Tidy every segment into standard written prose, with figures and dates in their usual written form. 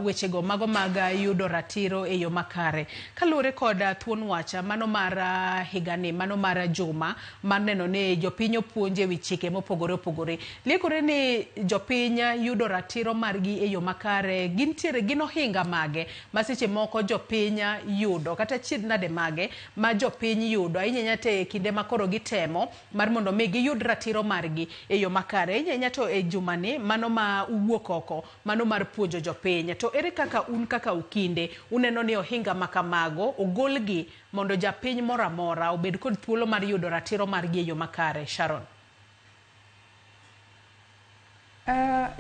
wechego mago mag yudo ratiro e yo makare. Kaluwore kod thuon wacha mano mar higani, mano mar juma, mar neno ni jopiny opuonje wi chike mopogore opogore. Liekore ni jopiny yudo ratiro margi e yo makare, gin ohinga mage ma seche moko jopiny yudo kata chiedhnade mage ma jopiny yudo ahinya to e kinde ma koro gitemo mar mondo mi giyud ratiro margi e yo makare. Ahinya to e jumani mano ma uwuok oko, mano mar puonjo jopiny. To ere kaka un kaka ukinde uneno ni ohinga makamago ogolgi mondo japiny moro amora obed kod thuolo mar yudo ratiro margi e yo makare? Sharon.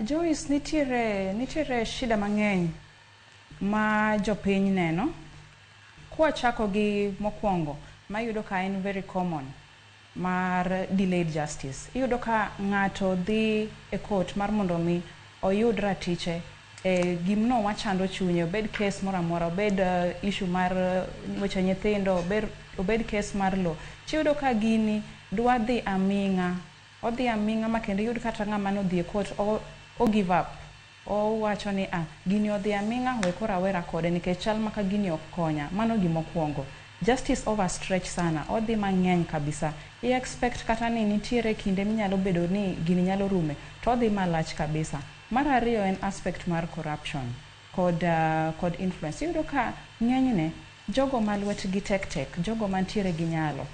Joyce, nitiere shida mang'eny ma jopiny neno. Kwa chako gi mokwongo ma yudo ka en very common mar delayed justice. Iyudo ka ng'ato dhi e court mar mondo mi oyud ratiche gimno machando chunye, obed case moro amora, obed issue mar weche nyithindo, obed case mar law. Chiyudo ka gini dwa dhi aming'a, odhi aming'a ma kendo yud kata ng'ama nodhi e court o give up. Owacho ni gini odhi aming'a, we kora wera kode nikech chal maka gini ok konya. Mano gimokwongo. Justice overstretch sana, odhi mang'eny kabisa. I expect kata ni nitiere kinde minyalo bedo ni gini nyalo rume, to odhi malach kabisa. Mar ariyo en aspect mar corruption kod influence. Iyudo ka ng'enyne jogo ma lwetgi tek, jogo mantiere gi nyalo,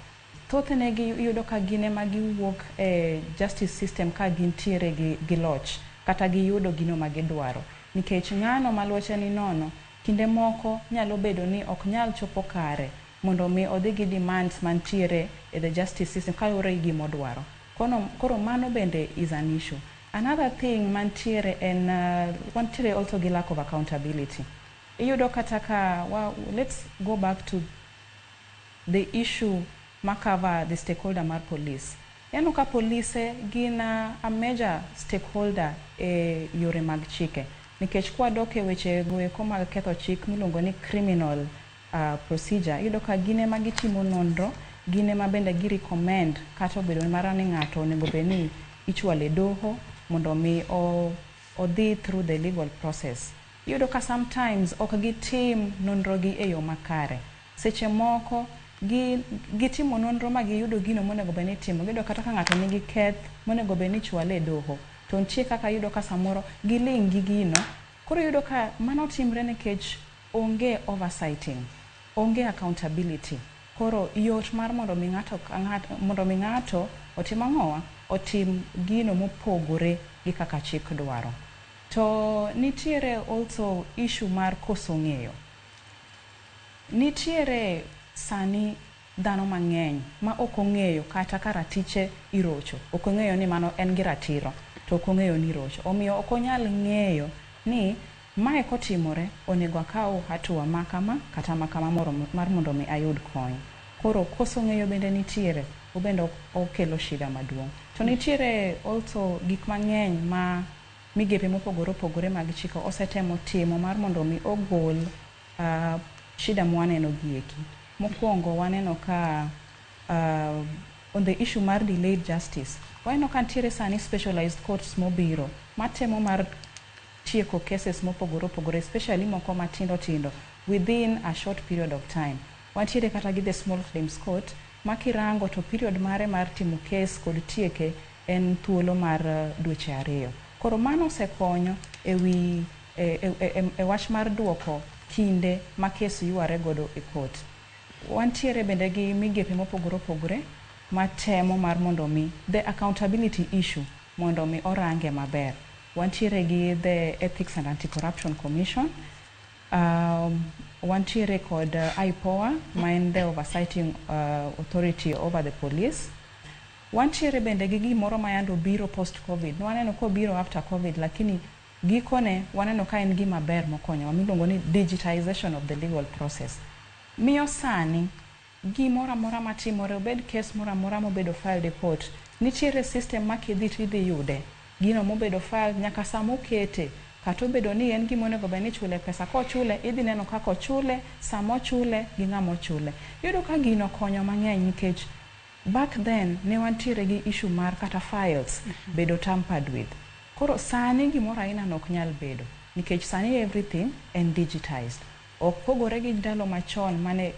thothne iyudo ka gine ma giwuok e justice system ka gintiere gi loch kata giyudo gino ma gidwaro. Nikech ng'ano ma lweche ni nono, kinde moko nyalo bedo ni ok nyal chopo kare mondo mi odhi gi demands mantiere e the justice system kaluwore gi gimodwaro. Koro mano bende is an issue. Another thing mantiere en wantiere also gi lack of accountability. Iyudo kata ka let's go back to the issue ma cover the stakeholder mar police. Yano ka police gin a major stakeholder e yore mag chike. Nikech kwa doke weche goeko mag ketho chik miluongo ni criminal procedure, iyudo ka gine ma gitimo nonro, gine ma bende gi recommend kata obedo mara ni ng'ato onego bed ni ichwale doho mondo mi odhi through the legal process. Iyudo ka sometimes ok gitim nonro gi e yo makare. Seche moko gitimo nonro ma giyudo gino monego bed ni timo. Iyudo kata ka ng'ato nigi keth monego bed ni chwale doho, to nitie kaka yudo ka samoro giling' gi gino. Koro yudo ka mano timre nikech onge oversighting, onge accountability. Koro yot mar mondo mi ng'ato otim ang'owa, otim gino mopogore gi kaka chik dwaro. To nitiere also issue mar koso ng'eyo. Nitiere sani dhano mang'eny ma ok ong'eyo kata ka ratiche irocho. Ok ong'eyo ni mano en gi ratiro, to ok ong'eyo ni irocho. Omiyo ok onyal ng'eyo ni mae kotimore onego akaw hatua makama kata makama mar mondo mi ayud kony. Koro koso ng'eyo bende nitiere, obende okelo shida maduong'. To nitiere also gik mang'eny ma migepe mopogore opogore mag chiko osetemo timo mar mondo mi ogol shida mwaneno gieki. Mokwongo waneno ka on the issue mar delayed justice, waneno ka nitiere sani specialized courts mobiro matemo mar tieko cases mopogore opogore, especially moko matindo tindo within a short period of time. Wantiere kata gi the small claims court makirango to period mare mar timo case kod tieke en thuolo mar dweche 2. Koro mano osekonyo e wach mar duoko kinde ma case yuare godo e court. Wantiere bende gi migepe mopogore opogore matemo mar mondo mi the accountability issue mondo mi orange maber. Wantiere gi the Ethics and Anti-Corruption Commission, wantiere kod IPOA, ma en the oversighting authority over the police. Wantiere bende gi gimoro ma yando biro post-COVID. Waneno ko biro after COVID, lakini gikone waneno ka en gima ber mokonyo, miluongo ni digitization of the legal process. Miyo sani gimoro amora matimore, obed case moro amora mobedo filed e court, nitiere system ma kidhi tidhi yude gino mobedo file nyaka samo kete, kata obedo ni en gima onego bed ni chule pesa, kochule idhi neno kako ochule, samo chule gi ng'amo chule. Yudo ka gino konyo mang'eny nikech back then ne wantiere gi issue mar kata files bedo tampered with. Koro sani gimoro aina nok nyal bedo. nikech sani everything and digitized. Opogore gi ndalo machon mane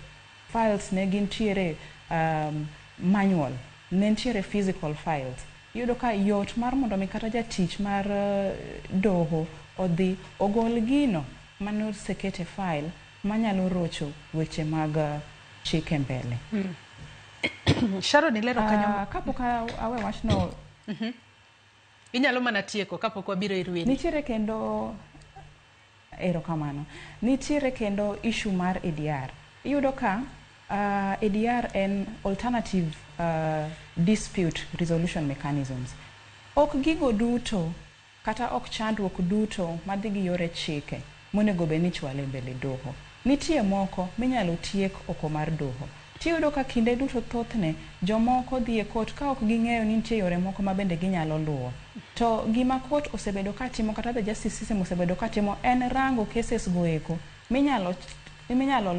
files ne gintiere manual, ne ntiere physical files. Iyudo ka yot mar mondo mi kata jatich mar doho odhi ogol gino mane osekete file manyalo rocho weche mag chike mbele. Sharon, ilero kanyo kapok awe wachno inyalo mana tieko kapok wabiro ir wini. Nitiere kendo erokamano. Nitiere kendo issue mar ADR. Iyudo ka ADR en alternative dispute resolution mechanisms. Ok gigo duto kata ok chandruok duto madhi gi yore chike monego bed ni chwale mbele doho. Nitie moko minyalo tiek oko mar doho. Tiyudo ka kinde duto thothne jomoko dhi e court ka ok ging'eyo ni nitie yore moko ma bende ginyalo luwo. To gima court osebedo ka timo kata the justice system osebedo ka timo en rango cases go eko minyalo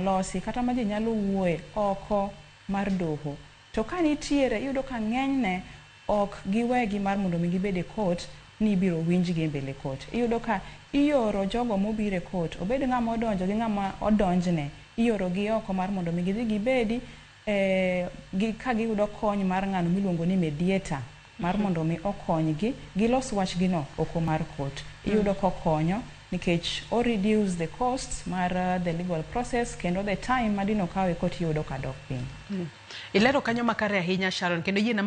losi kata ma ji nyalo wuoye oko mar doho. To ka nitiere iyudo ka ng'enyne ok giwegi mar mondo mi gibed e court ni ibiro winjgi e mbele court. Iyudo ka ioro jogo mobiro e court, obed ng'ama odonjo gi ng'ama odonjne, ioro gi oko mar mondo mi gidhi gibedi ka giyudo kony mar ng'ano miluongo ni mediator mar mondo mi okonygi gilos wachgino oko mar court. Iyudo kokonyo nikech o reduce the costs mar the legal process kendo the time madino kawe court iyudo ka dok piny. Ilero kanyo makare ahinya Sharon, kendo yie